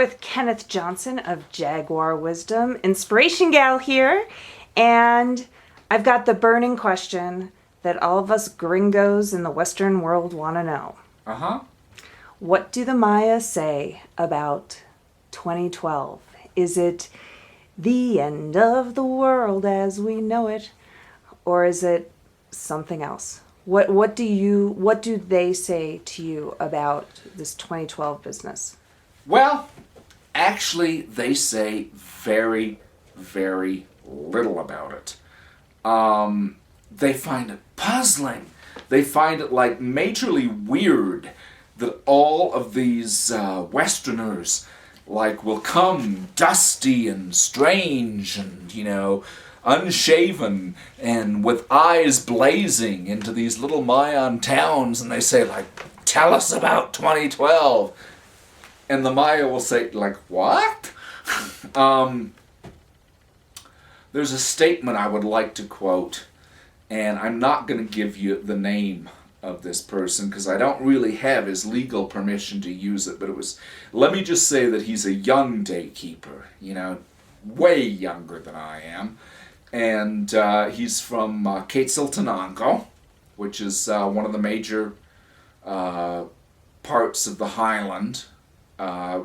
with Kenneth Johnson of Jaguar Wisdom, Inspiration Gal here, and I've got the burning question that all of us gringos in the Western world want to know. What do the Maya say about 2012? Is it the end of the world as we know it, or is it something else? What do they say to you about this 2012 business? Well, actually, they say very, very little about it. They find it puzzling. They find it like majorly weird that all of these Westerners will come dusty and strange and, unshaven and with eyes blazing into these little Mayan towns, and they say, tell us about 2012. And the Maya will say, what? There's a statement I would like to quote, and I'm not going to give you the name of this person because I don't really have his legal permission to use it, but let me just say that he's a young daykeeper, way younger than I am. And he's from Tzolkin, which is one of the major parts of the Highland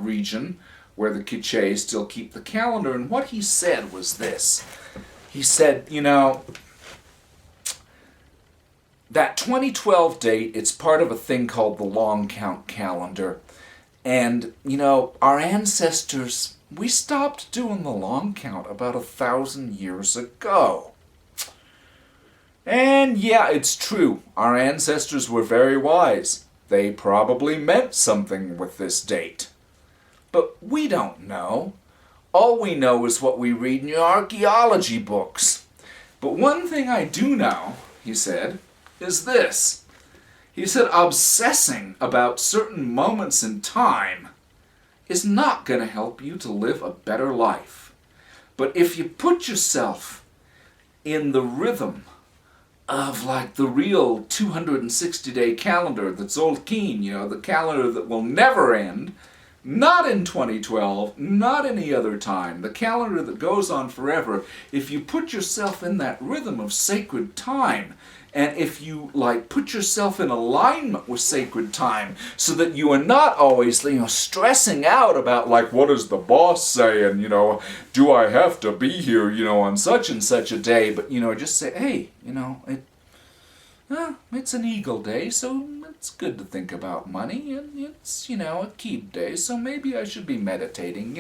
region where the K'iche' still keep the calendar. And what he said was this. He said, that 2012 date, it's part of a thing called the long count calendar. And, our ancestors, we stopped doing the long count about 1,000 years ago. And yeah, it's true. Our ancestors were very wise. They probably meant something with this date. But we don't know. All we know is what we read in your archaeology books. But one thing I do know, he said, is this. He said obsessing about certain moments in time is not going to help you to live a better life. But if you put yourself in the rhythm of the real 260-day calendar, the Tzolkin, the calendar that will never end, not in 2012, not any other time, the calendar that goes on forever, if you put yourself in that rhythm of sacred time, and if you put yourself in alignment with sacred time so that you are not always stressing out about what does the boss say and do I have to be here on such and such a day, but just say, hey, it's an eagle day, so it's good to think about money, and it's a keep day, so maybe I should be meditating.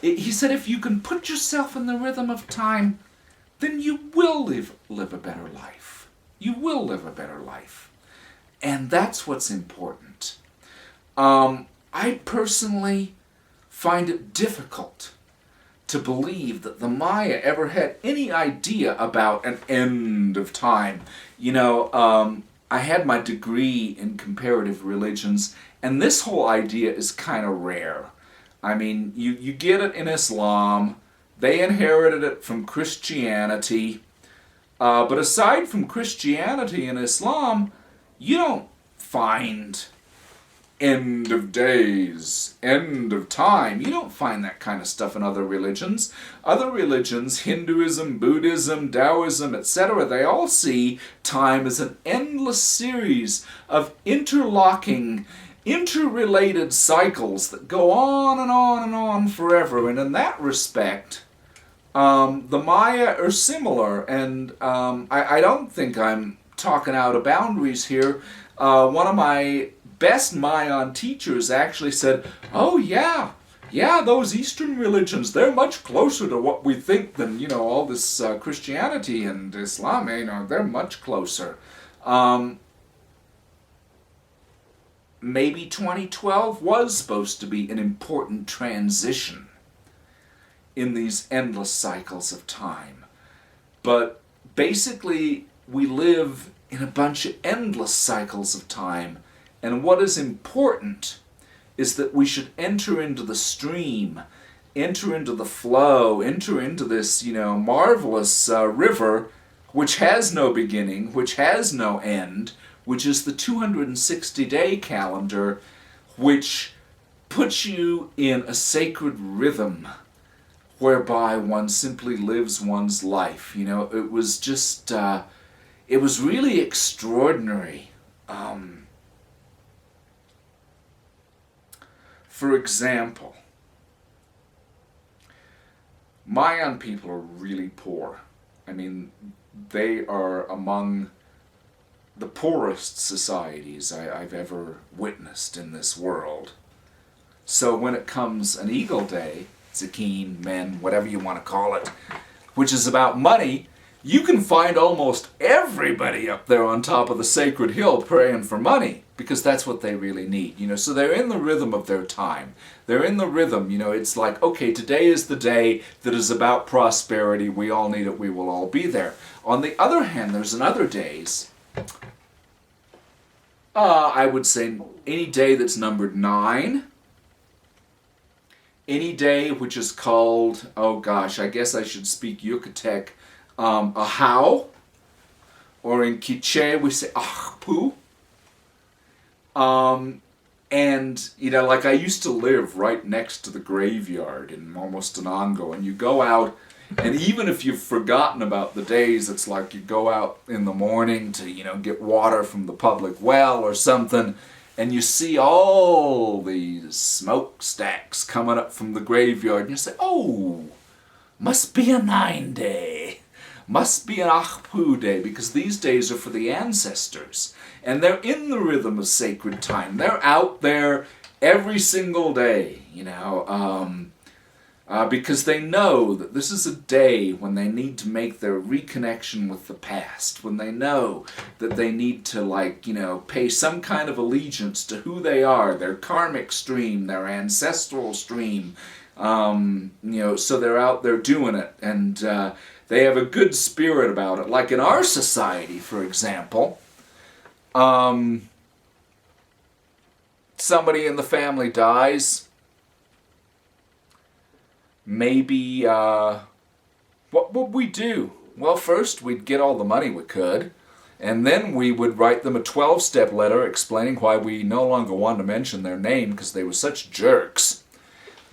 He said if you can put yourself in the rhythm of time, then you will live a better life. You will live a better life. And that's what's important. I personally find it difficult to believe that the Maya ever had any idea about an end of time. I had my degree in comparative religions, and this whole idea is kind of rare. I mean, you get it in Islam. They inherited it from Christianity. But aside from Christianity and Islam, you don't find end of days, end of time. You don't find that kind of stuff in other religions. Other religions, Hinduism, Buddhism, Taoism, etc., they all see time as an endless series of interlocking, interrelated cycles that go on and on and on forever. And in that respect, the Maya are similar, and I don't think I'm talking out of boundaries here. One of my best Mayan teachers actually said, oh yeah, those Eastern religions, they're much closer to what we think than, all this Christianity and Islam, they're much closer. Maybe 2012 was supposed to be an important transition in these endless cycles of time. But basically, we live in a bunch of endless cycles of time, and what is important is that we should enter into the stream, enter into the flow, enter into this, marvelous river which has no beginning, which has no end, which is the 260-day calendar, which put you in a sacred rhythm whereby one simply lives one's life. You know, it was just, it was really extraordinary. For example, Mayan people are really poor. I mean, they are among the poorest societies I've ever witnessed in this world. So when it comes an Eagle Day, Tzolkin, men, whatever you want to call it, which is about money, you can find almost everybody up there on top of the sacred hill praying for money, because that's what they really need. You know, so they're in the rhythm of their time. They're in the rhythm, you know, it's like, okay, today is the day that is about prosperity. We all need it. We will all be there. On the other hand, there's other days, I would say any day that's numbered 9, any day which is called, oh gosh, I guess I should speak Yucatec, a how, or in Quiche we say ahpu. And, you know, like I used to live right next to the graveyard in Momostenango, and you go out, and even if you've forgotten about the days, it's like you go out in the morning to, you know, get water from the public well or something, and you see all these smokestacks coming up from the graveyard, and you say, oh, must be a 9 day. Must be an Ahpu day, because these days are for the ancestors. And they're in the rhythm of sacred time. They're out there every single day, you know, because they know that this is a day when they need to make their reconnection with the past, when they know that they need to, like, you know, pay some kind of allegiance to who they are, their karmic stream, their ancestral stream, you know, so they're out there doing it, and they have a good spirit about it. Like in our society, for example, somebody in the family dies, maybe, what would we do? Well, first we'd get all the money we could, and then we would write them a 12-step letter explaining why we no longer wanted to mention their name because they were such jerks.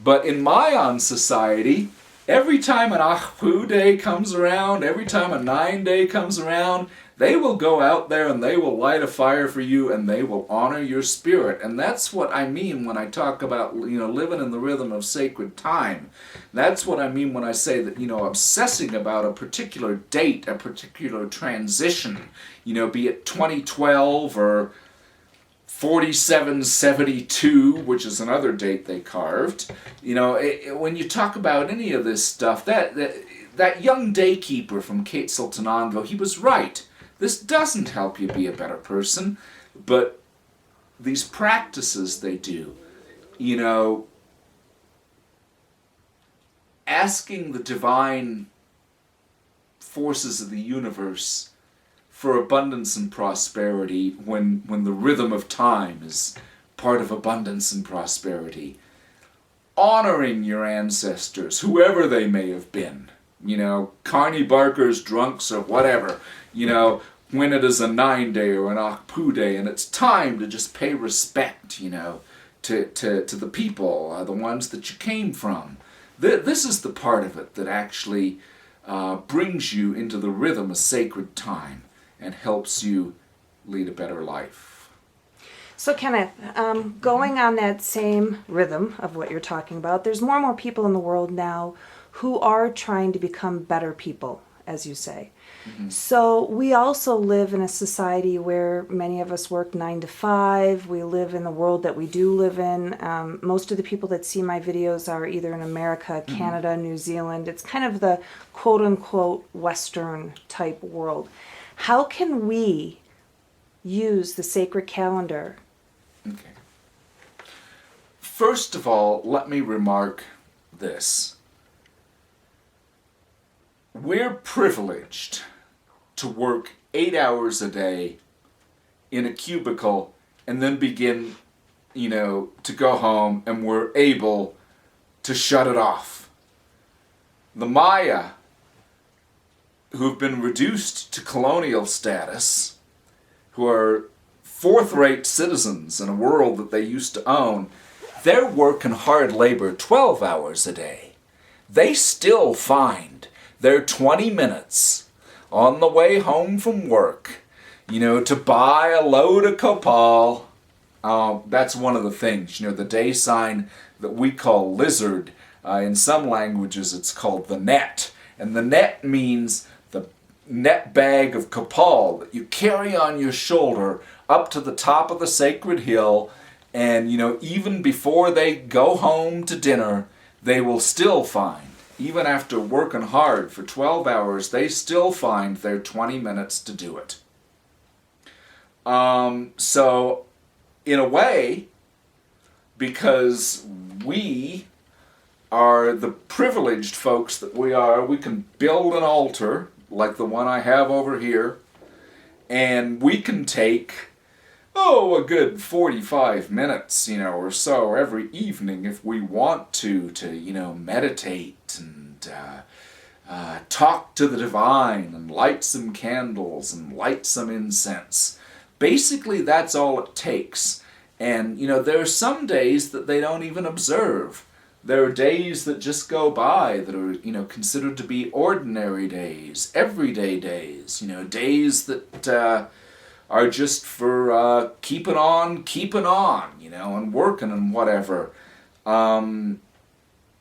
But in Mayan society, every time an Ahpu day comes around, every time a 9 day comes around, they will go out there and they will light a fire for you and they will honor your spirit. And that's what I mean when I talk about, you know, living in the rhythm of sacred time. That's what I mean when I say that, you know, obsessing about a particular date, a particular transition, you know, be it 2012 or 4772, which is another date they carved. You know, when you talk about any of this stuff, that young daykeeper from Tzolkin, he was right. This doesn't help you be a better person, but these practices they do, you know, asking the divine forces of the universe for abundance and prosperity when the rhythm of time is part of abundance and prosperity. Honoring your ancestors, whoever they may have been, you know, carny barkers, drunks, or whatever, you know, when it is a 9 day or an Ahpu day, and it's time to just pay respect, you know, to the people, the ones that you came from. This is the part of it that actually brings you into the rhythm of sacred time and helps you lead a better life. So Kenneth, going on that same rhythm of what you're talking about, there's more and more people in the world now who are trying to become better people, as you say. Mm-hmm. So we also live in a society where many of us work 9 to 5. We live in the world that we do live in. Most of the people that see my videos are either in America, Canada, mm-hmm. New Zealand. It's kind of the quote-unquote Western type world. How can we use the sacred calendar? Okay. First of all, let me remark this. We're privileged to work 8 hours a day in a cubicle and then begin, you know, to go home, and we're able to shut it off. The Maya, who've been reduced to colonial status, who are fourth-rate citizens in a world that they used to own, they're working hard labor 12 hours a day. They still find their 20 minutes on the way home from work, to buy a load of copal. That's one of the things, the day sign that we call lizard. In some languages it's called the net. And the net means the net bag of copal that you carry on your shoulder up to the top of the sacred hill. And, even before they go home to dinner, they will still find, even after working hard for 12 hours, they still find their 20 minutes to do it. So, in a way, because we are the privileged folks that we are, we can build an altar like the one I have over here, and we can take a good 45 minutes, or so every evening if we want to meditate and talk to the divine and light some candles and light some incense. Basically, that's all it takes. And, there are some days that they don't even observe. There are days that just go by that are, considered to be ordinary days, everyday days, days that are just for keeping on, and working and whatever.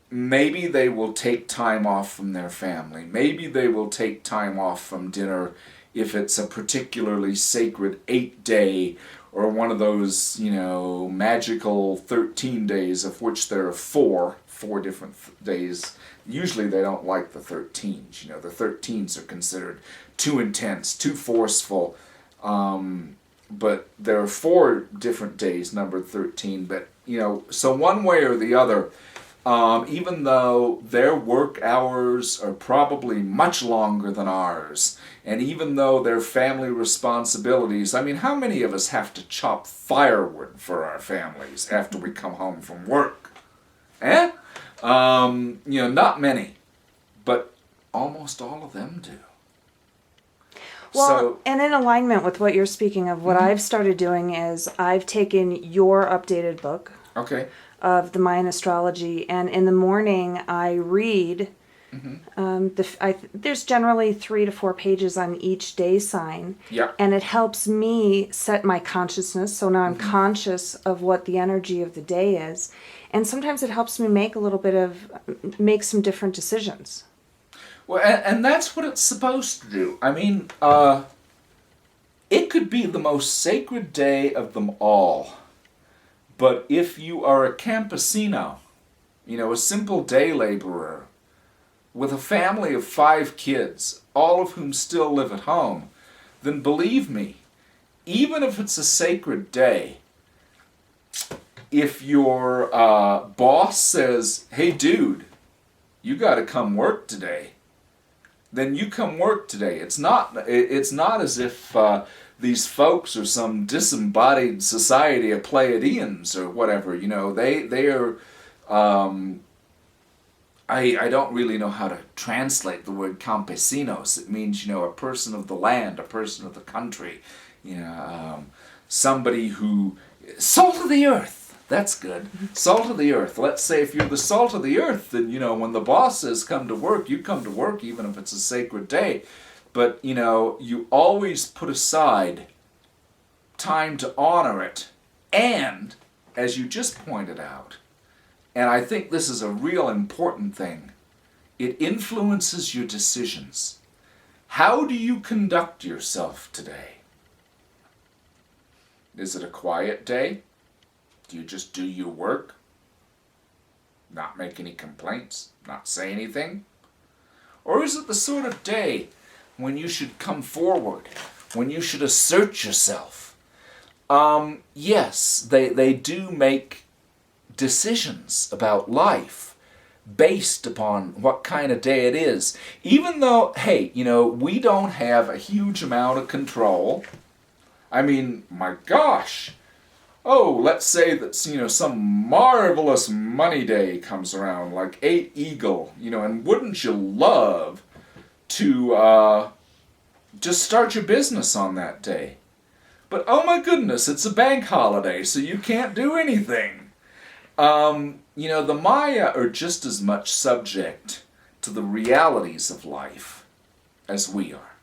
Maybe they will take time off from their family. Maybe they will take time off from dinner if it's a particularly sacred 8-day or one of those, magical 13 days, of which there are four different days. Usually they don't like the 13s. The 13s are considered too intense, too forceful. But there are 4 different days numbered 13. But, so one way or the other, even though their work hours are probably much longer than ours, and even though their family responsibilities, how many of us have to chop firewood for our families after we come home from work? Not many, but almost all of them do. Well, and in alignment with what you're speaking of, what I've started doing is I've taken your updated book of the Mayan astrology, and in the morning I read. There's generally 3 to 4 pages on each day sign, and it helps me set my consciousness. So now I'm conscious of what the energy of the day is, and sometimes it helps me make some different decisions. Well, and that's what it's supposed to do. It could be the most sacred day of them all, but if you are a campesino, a simple day laborer, with a family of 5 kids, all of whom still live at home, then believe me, even if it's a sacred day, if your boss says, "Hey dude, you got to come work today," then you come work today. It's not as if these folks are some disembodied society of Pleiadians or whatever. They are. I don't really know how to translate the word campesinos. It means, a person of the land, a person of the country, somebody who, salt of the earth. That's good. Salt of the earth. Let's say if you're the salt of the earth, then, when the boss says come to work, you come to work even if it's a sacred day. But, you always put aside time to honor it. And, as you just pointed out, and I think this is a real important thing, it influences your decisions. How do you conduct yourself today? Is it a quiet day? Do you just do your work? Not make any complaints? Not say anything? Or is it the sort of day when you should come forward, when you should assert yourself? Yes, they do make decisions about life based upon what kind of day it is. Even though, hey, we don't have a huge amount of control. My gosh. Let's say that, some marvelous money day comes around, like 8 Eagle, and wouldn't you love to just start your business on that day? But oh my goodness, it's a bank holiday, so you can't do anything. The Maya are just as much subject to the realities of life as we are.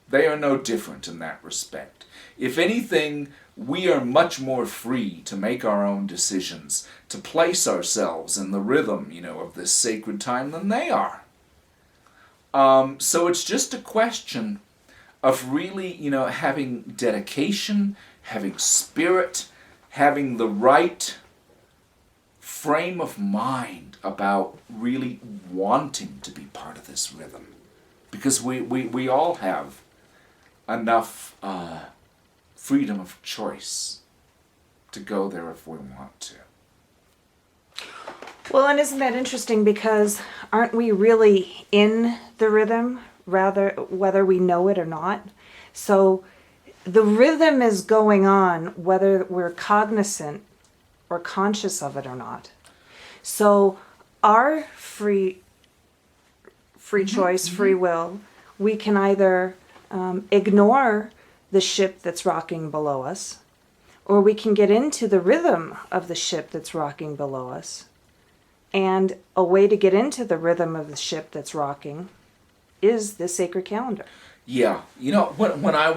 They are no different in that respect. If anything, we are much more free to make our own decisions, to place ourselves in the rhythm, of this sacred time than they are. So it's just a question of really, having dedication, having spirit, having the right frame of mind about really wanting to be part of this rhythm. Because we all have enough freedom of choice to go there if we want to. Well, and isn't that interesting, because aren't we really in the rhythm, rather whether we know it or not? So the rhythm is going on whether we're cognizant or conscious of it or not. So our free choice, free will, we can either ignore the ship that's rocking below us, or we can get into the rhythm of the ship that's rocking below us. And a way to get into the rhythm of the ship that's rocking is the sacred calendar. Yeah, when I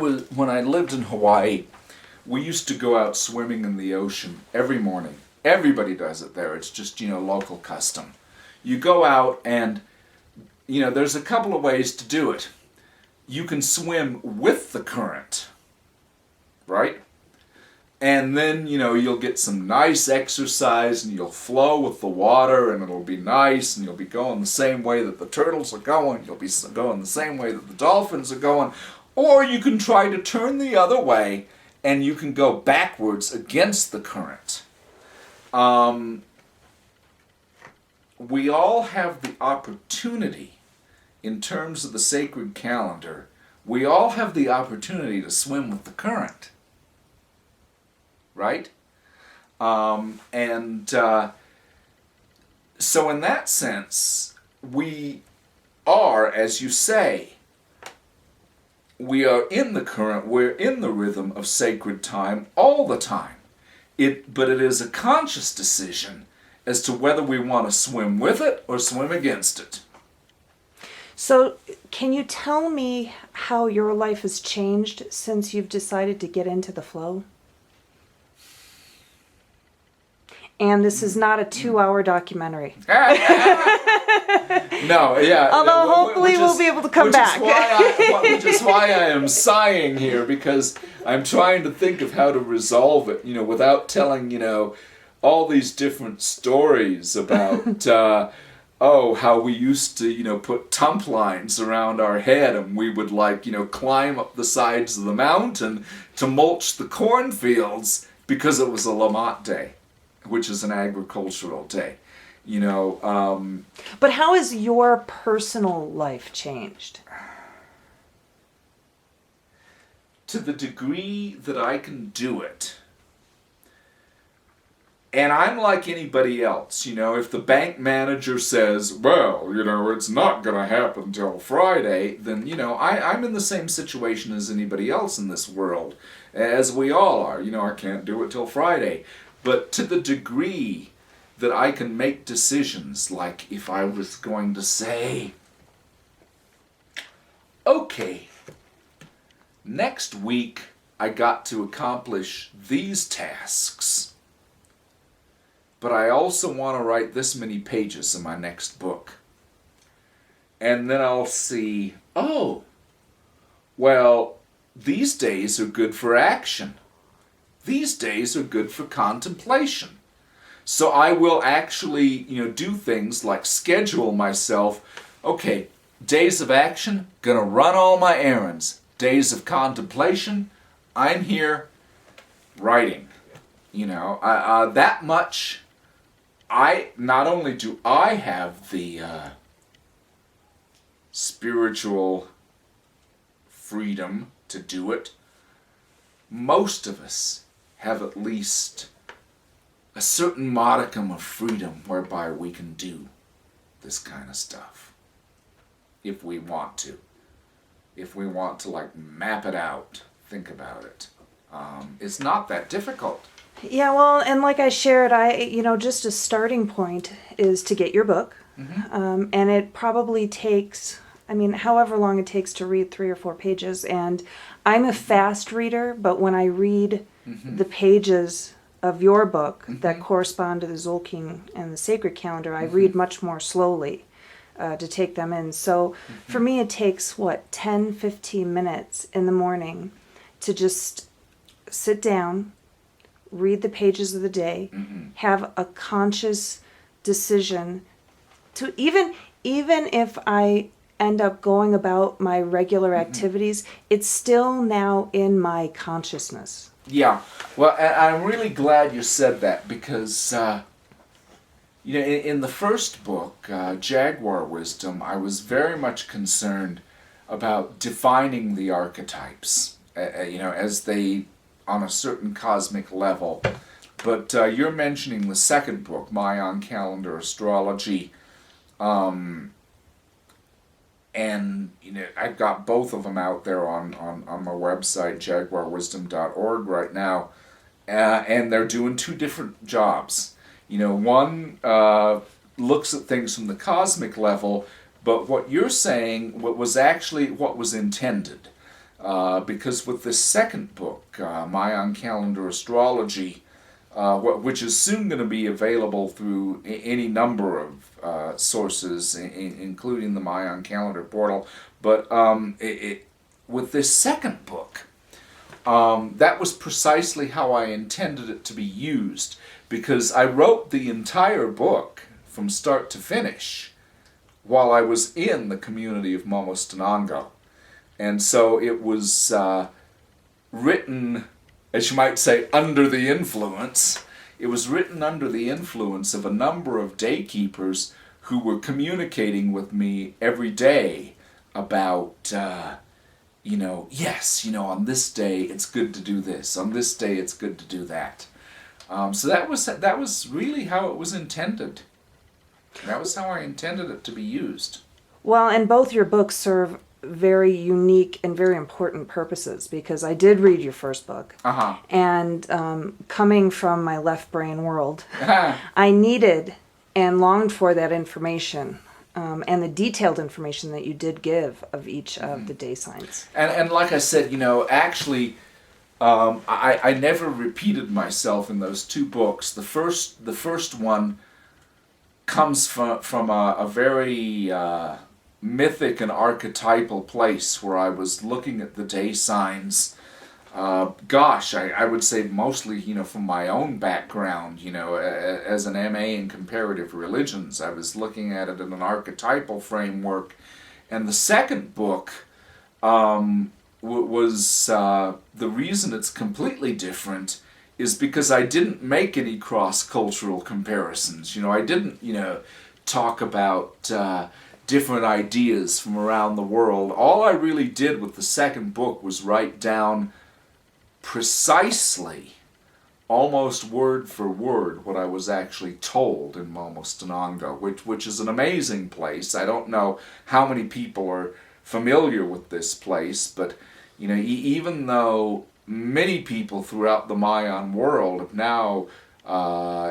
lived in Hawaii, we used to go out swimming in the ocean every morning. Everybody does it there. It's just, local custom. You go out and, there's a couple of ways to do it. You can swim with the current, right? And then, you'll get some nice exercise and you'll flow with the water and it'll be nice and you'll be going the same way that the turtles are going. You'll be going the same way that the dolphins are going. Or you can try to turn the other way and you can go backwards against the current. We all have the opportunity, in terms of the sacred calendar, we all have the opportunity to swim with the current. Right? So in that sense, we are, as you say, we are in the current, we're in the rhythm of sacred time all the time. But it is a conscious decision as to whether we want to swim with it or swim against it. So can you tell me how your life has changed since you've decided to get into the flow? And this is not a 2-hour documentary. No, yeah. Although hopefully we'll be able to come back. Which is why I am sighing here, because I'm trying to think of how to resolve it, without telling, all these different stories about, how we used to, put tump lines around our head and we would climb up the sides of the mountain to mulch the cornfields because it was a Lamont day, which is an agricultural day, But how has your personal life changed? To the degree that I can do it. And I'm like anybody else, if the bank manager says, well, it's not going to happen till Friday, then, I'm in the same situation as anybody else in this world, as we all are. I can't do it till Friday. But to the degree that I can make decisions, like if I was going to say, okay, next week I got to accomplish these tasks, but I also want to write this many pages in my next book. And then I'll see, these days are good for action. These days are good for contemplation. So I will actually, do things like schedule myself. Okay, days of action, gonna run all my errands. Days of contemplation, I'm here writing. That much. Not only do I have the spiritual freedom to do it, most of us have at least a certain modicum of freedom whereby we can do this kind of stuff. If we want to. If we want to map it out, think about it. It's not that difficult. Yeah, well, and like I shared, just a starting point is to get your book. And it probably takes, however long it takes to read 3 or 4 pages. And I'm a fast reader, but when I read the pages of your book that correspond to the Tzolkin and the sacred calendar, I read much more slowly to take them in. So for me, it takes, 10, 15 minutes in the morning to just sit down, read the pages of the day, have a conscious decision to even if I end up going about my regular activities, it's still now in my consciousness. Yeah, well, and I'm really glad you said that because, in the first book, Jaguar Wisdom, I was very much concerned about defining the archetypes, as they, on a certain cosmic level. But you're mentioning the second book, Mayan Calendar Astrology, and I've got both of them out there on my website, jaguarwisdom.org, right now, and they're doing two different jobs. One looks at things from the cosmic level, but what you're saying was actually what was intended. Because with this second book, Mayan Calendar Astrology, which is soon going to be available through any number of sources, including the Mayan Calendar portal, but with this second book, that was precisely how I intended it to be used, because I wrote the entire book from start to finish while I was in the community of Momostenango. And so it was written, as you might say, under the influence. It was written under the influence of a number of daykeepers who were communicating with me every day about, on this day it's good to do this, on this day it's good to do that. So that was really how it was intended. That was how I intended it to be used. Well, and both your books serve very unique and very important purposes, because I did read your first book, and coming from my left brain world, I needed and longed for that information, and the detailed information that you did give of each of the day signs. And like I said, actually, I never repeated myself in those two books. The first one comes from a very mythic and archetypal place where I was looking at the day signs. I would say mostly, from my own background, as an MA in comparative religions, I was looking at it in an archetypal framework. And the second book was the reason it's completely different is because I didn't make any cross-cultural comparisons. I didn't, talk about different ideas from around the world. All I really did with the second book was write down precisely, almost word for word, what I was actually told in Momostenango, which is an amazing place. I don't know how many people are familiar with this place, but even though many people throughout the Mayan world have now,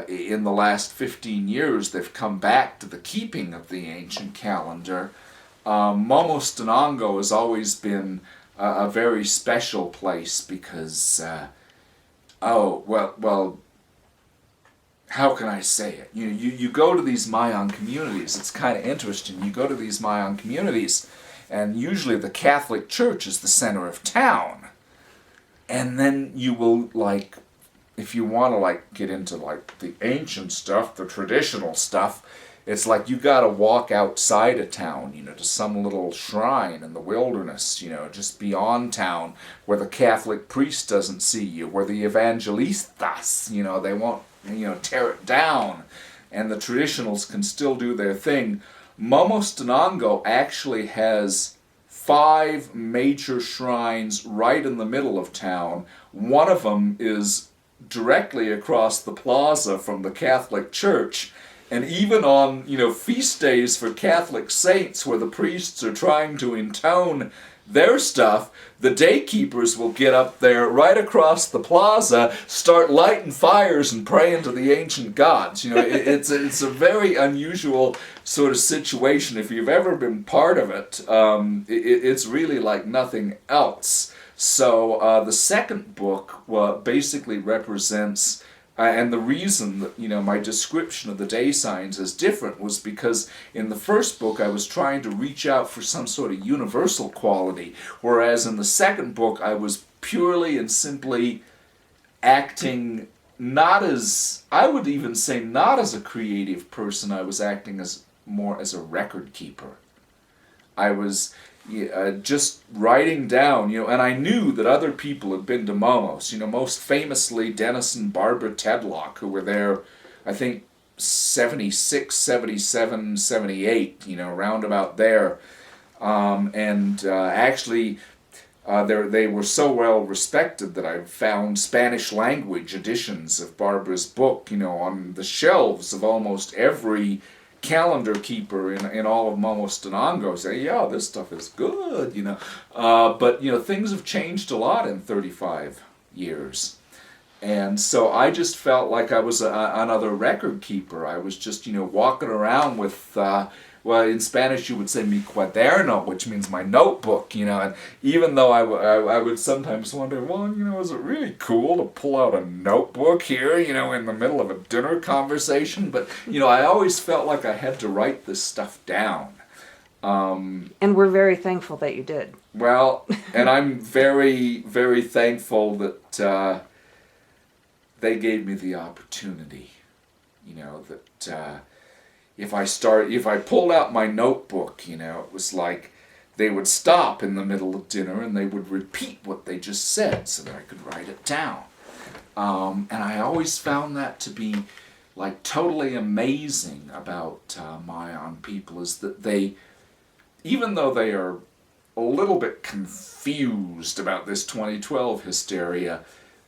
in the last 15 years, they've come back to the keeping of the ancient calendar, Momostenango has always been a very special place because, how can I say it? You go to these Mayan communities, it's kind of interesting. You go to these Mayan communities, and usually the Catholic Church is the center of town. And then you will, if you want to get into the ancient stuff, the traditional stuff, it's you got to walk outside of town, to some little shrine in the wilderness, just beyond town, where the Catholic priest doesn't see you, where the evangelistas, they won't, tear it down, and the traditionals can still do their thing. Momostenango actually has 5 major shrines right in the middle of town. One of them is directly across the plaza from the Catholic Church, and even on feast days for Catholic saints where the priests are trying to intone their stuff, the day keepers will get up there right across the plaza, start lighting fires and praying to the ancient gods. It's a very unusual sort of situation. If you've ever been part of it, it's really like nothing else. So the second book basically represents, and the reason that my description of the day signs is different was because in the first book I was trying to reach out for some sort of universal quality, whereas in the second book I was purely and simply acting not as, I would even say not as a creative person. I was acting as more as a record keeper. I was just writing down, and I knew that other people had been to Momos, most famously Dennis and Barbara Tedlock, who were there, I think, 76, 77, 78, round about there. Actually, they were so well respected that I found Spanish language editions of Barbara's book, on the shelves of almost every calendar keeper in all of Momostenango. Say, yeah, this stuff is good, but things have changed a lot in 35 years, and so I just felt like I was another record keeper. I was just walking around with well, in Spanish you would say mi cuaderno, which means my notebook, and even though I would sometimes wonder, well, is it really cool to pull out a notebook here, in the middle of a dinner conversation? But, I always felt like I had to write this stuff down. And we're very thankful that you did. Well, and I'm very, very thankful that they gave me the opportunity, that if I pulled out my notebook, it was like they would stop in the middle of dinner and they would repeat what they just said so that I could write it down. And I always found that to be like totally amazing about Mayan people, is that they, even though they are a little bit confused about this 2012 hysteria,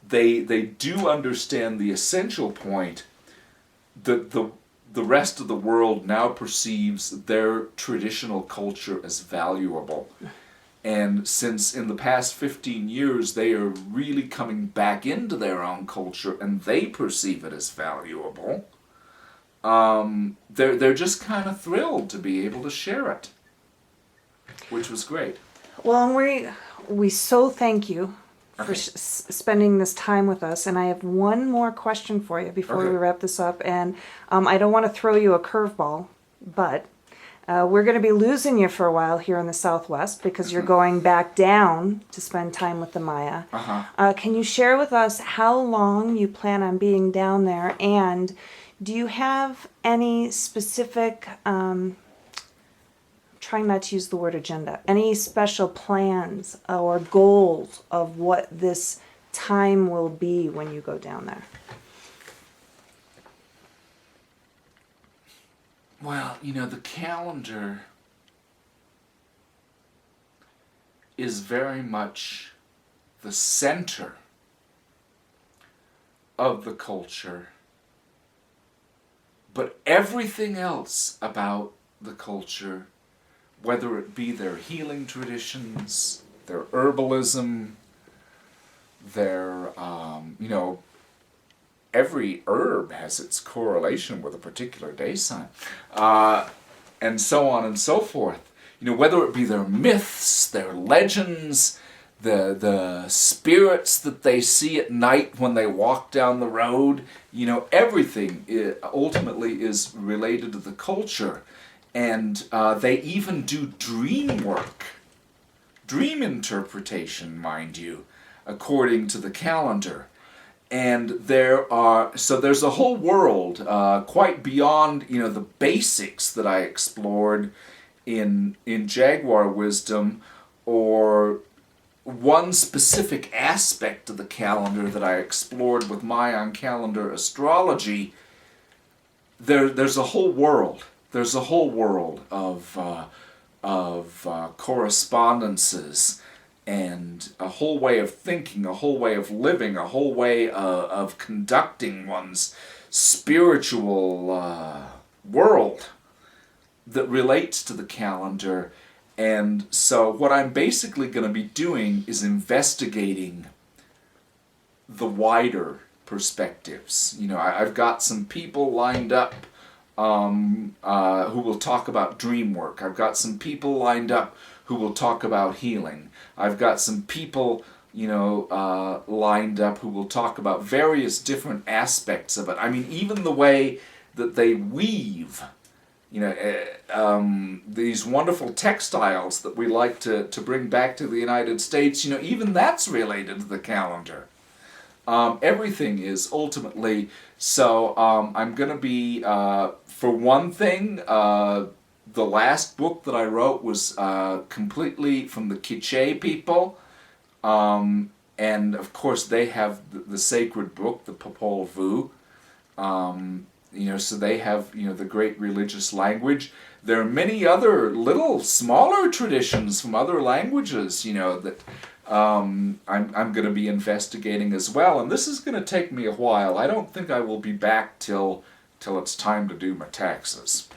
they do understand the essential point that the rest of the world now perceives their traditional culture as valuable. And since in the past 15 years they are really coming back into their own culture and they perceive it as valuable, they're just kind of thrilled to be able to share it, which was great. Well, and we so thank you for spending this time with us. And I have one more question for you before we wrap this up. And I don't want to throw you a curveball, but we're going to be losing you for a while here in the Southwest because you're going back down to spend time with the Maya. Can you share with us how long you plan on being down there? And do you have any specific, trying not to use the word agenda, any special plans or goals of what this time will be when you go down there? Well, the calendar is very much the center of the culture, but everything else about the culture, whether it be their healing traditions, their herbalism, their, every herb has its correlation with a particular day sign, and so on and so forth. Whether it be their myths, their legends, the spirits that they see at night when they walk down the road, everything ultimately is related to the culture. And they even do dream work, dream interpretation, mind you, according to the calendar. And there's a whole world quite beyond, the basics that I explored in Jaguar wisdom, or one specific aspect of the calendar that I explored with Mayan calendar astrology. There's a whole world. There's a whole world of correspondences, and a whole way of thinking, a whole way of living, a whole way of conducting one's spiritual world that relates to the calendar. And so what I'm basically going to be doing is investigating the wider perspectives. I've got some people lined up who will talk about dream work. I've got some people lined up who will talk about healing. I've got some people, lined up who will talk about various different aspects of it. I mean, even the way that they weave, these wonderful textiles that we like to bring back to the United States, even that's related to the calendar. Everything is ultimately. So I'm going to be, for one thing, the last book that I wrote was completely from the Quiche people. And of course they have the sacred book, the Popol Vuh. So they have, the great religious language. There are many other little smaller traditions from other languages, that I'm going to be investigating as well. And this is going to take me a while. I don't think I will be back till it's time to do my taxes.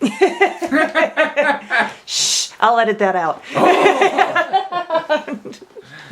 Shh, I'll edit that out.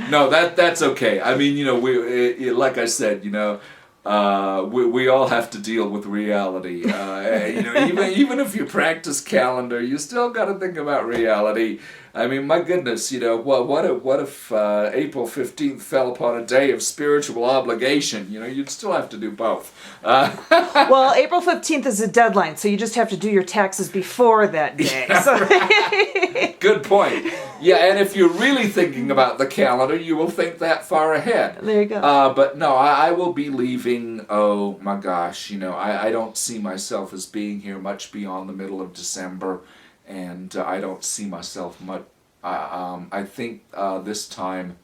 No, that's okay. I mean, we like I said, we all have to deal with reality. Even if you practice calendar, you still got to think about reality. I mean, my goodness, what if April 15th fell upon a day of spiritual obligation? You'd still have to do both. Well, April 15th is a deadline, so you just have to do your taxes before that day. Yeah, so. right. Good point. Yeah, and if you're really thinking about the calendar, you will think that far ahead. There you go. But no, I will be leaving, oh my gosh, I don't see myself as being here much beyond the middle of December. And I don't see myself much. I think this time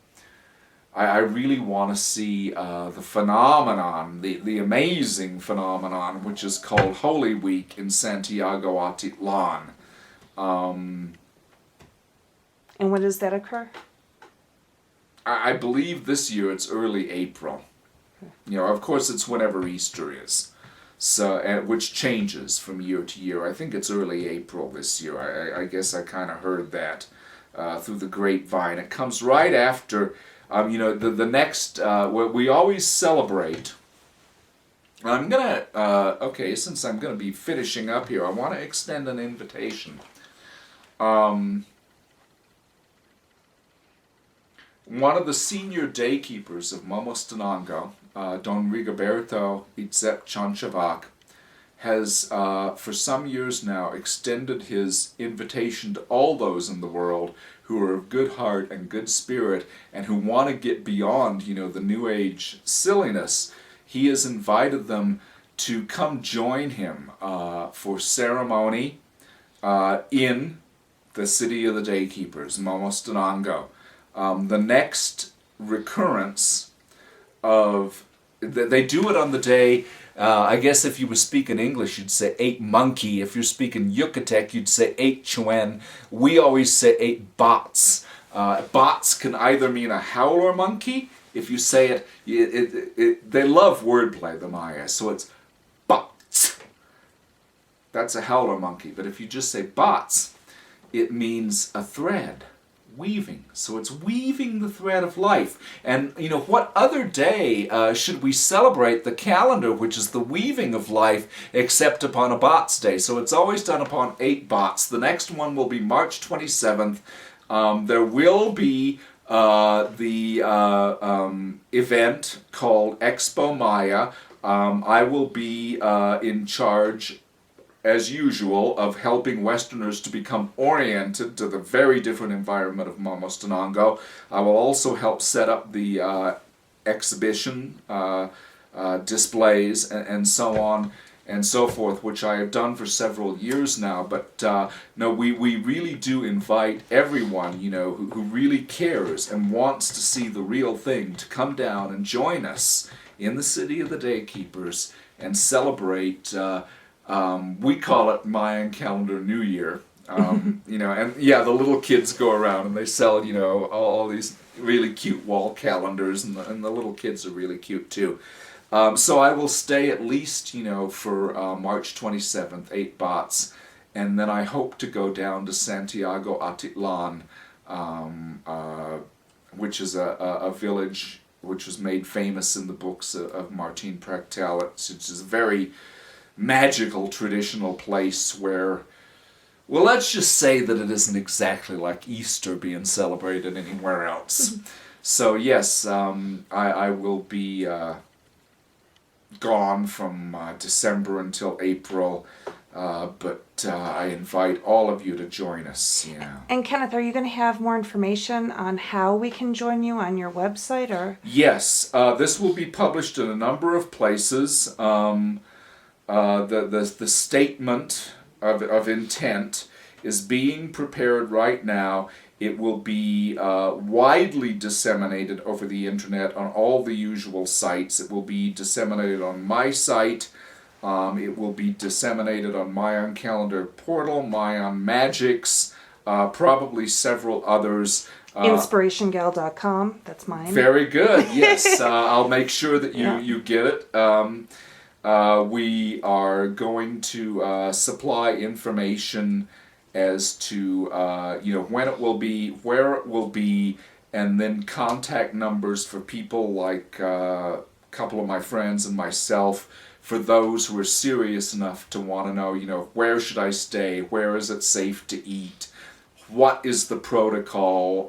I really want to see the phenomenon, the amazing phenomenon, which is called Holy Week in Santiago Atitlan. And when does that occur? I believe this year it's early April. Of course it's whenever Easter is. So, which changes from year to year. I think it's early April this year. I guess I kind of heard that through the grapevine. It comes right after, the next, we always celebrate. I'm going to, since I'm going to be finishing up here, I want to extend an invitation. One of the senior daykeepers of Momostenango, Don Rigoberto Itzep Chanchavac, has for some years now extended his invitation to all those in the world who are of good heart and good spirit and who want to get beyond, the New Age silliness. He has invited them to come join him for ceremony in the city of the daykeepers, Momostenango. The next recurrence of, they do it on the day, I guess if you were speaking English, you'd say 8 monkey. If you're speaking Yucatec, you'd say 8 chuen. We always say 8 bots. Bots can either mean a howler monkey. If you say it, they love wordplay, the Maya, so it's bots. That's a howler monkey. But if you just say bots, it means a thread. Weaving. So it's weaving the thread of life. And, what other day should we celebrate the calendar, which is the weaving of life, except upon a Bot's Day? So it's always done upon 8 Bots. The next one will be March 27th. There will be the event called Expo Maya. I will be in charge, as usual, of helping Westerners to become oriented to the very different environment of Momostenango. I will also help set up the exhibition, displays, and so on and so forth, which I have done for several years now. But no, we really do invite everyone, who really cares and wants to see the real thing to come down and join us in the city of the Daykeepers and celebrate. We call it Mayan Calendar New Year, and yeah, the little kids go around and they sell, all these really cute wall calendars, and the little kids are really cute too. So I will stay at least, for March 27th, 8 Bots, and then I hope to go down to Santiago Atitlan which is a village which was made famous in the books of Martin Prechtel. It's a very magical, traditional place where, well, let's just say that it isn't exactly like Easter being celebrated anywhere else. So yes, I will be gone from December until April, but I invite all of you to join us. And Kenneth, are you going to have more information on how we can join you on your website, or? Yes, this will be published in a number of places. The statement of intent is being prepared right now. It will be widely disseminated over the internet on all the usual sites. It will be disseminated on my site. It will be disseminated on Mayan Calendar Portal, Mayan Magics, probably several others. InspirationGal.com, that's mine. Very good, yes. I'll make sure that you get it. We are going to supply information as to when it will be, where it will be, and then contact numbers for people like a couple of my friends and myself, for those who are serious enough to want to know, where should I stay, where is it safe to eat, what is the protocol.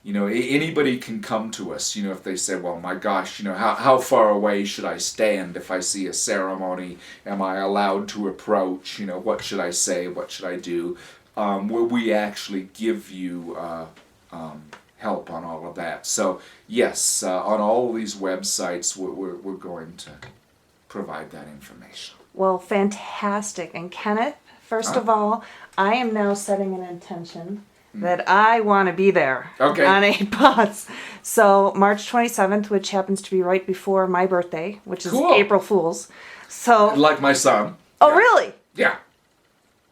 Anybody can come to us, if they say, well, my gosh, how far away should I stand if I see a ceremony? Am I allowed to approach? What should I say? What should I do? Where we actually give you help on all of that. So, yes, on all of these websites, we're going to provide that information. Well, fantastic. And Kenneth, first of all, I am now setting an intention that I want to be there on 8 Pots. So March 27th, which happens to be right before my birthday, which is April Fool's. So like my son. Oh, really? Yeah.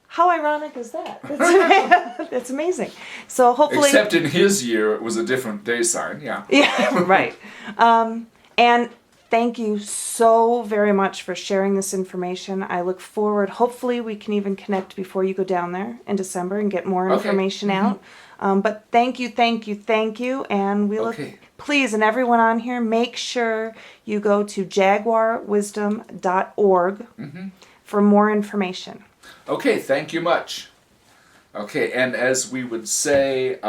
How ironic is that? That's amazing. So hopefully... Except in his year, it was a different day sign, yeah. Yeah, right. And thank you so very much for sharing this information. I look forward. Hopefully we can even connect before you go down there in December and get more information out. But thank you. And we look, please, and everyone on here, make sure you go to jaguarwisdom.org for more information. Okay, thank you much. Okay, and as we would say,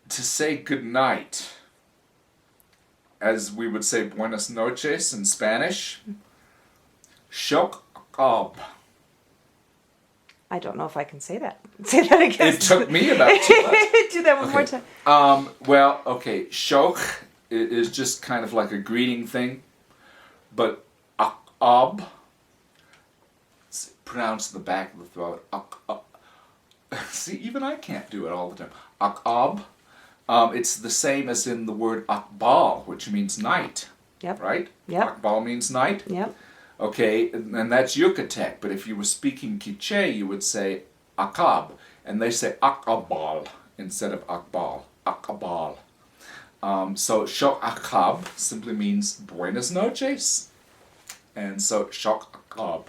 to say good night, as we would say buenas noches in Spanish, shock ob. I don't know if I can say that. Say that again. It took me about 2 months. Do that one more time. Shock is just kind of like a greeting thing, but ob, pronounced the back of the throat. See, even I can't do it all the time. Ob. It's the same as in the word akbal, which means night. Yep. Right? Yep. Akbal means night? Yep. Okay, and that's Yucatec, but if you were speaking Quiche, you would say akab, and they say akabal instead of akbal. Akabal. So shok akab simply means buenas noches, and so shok akab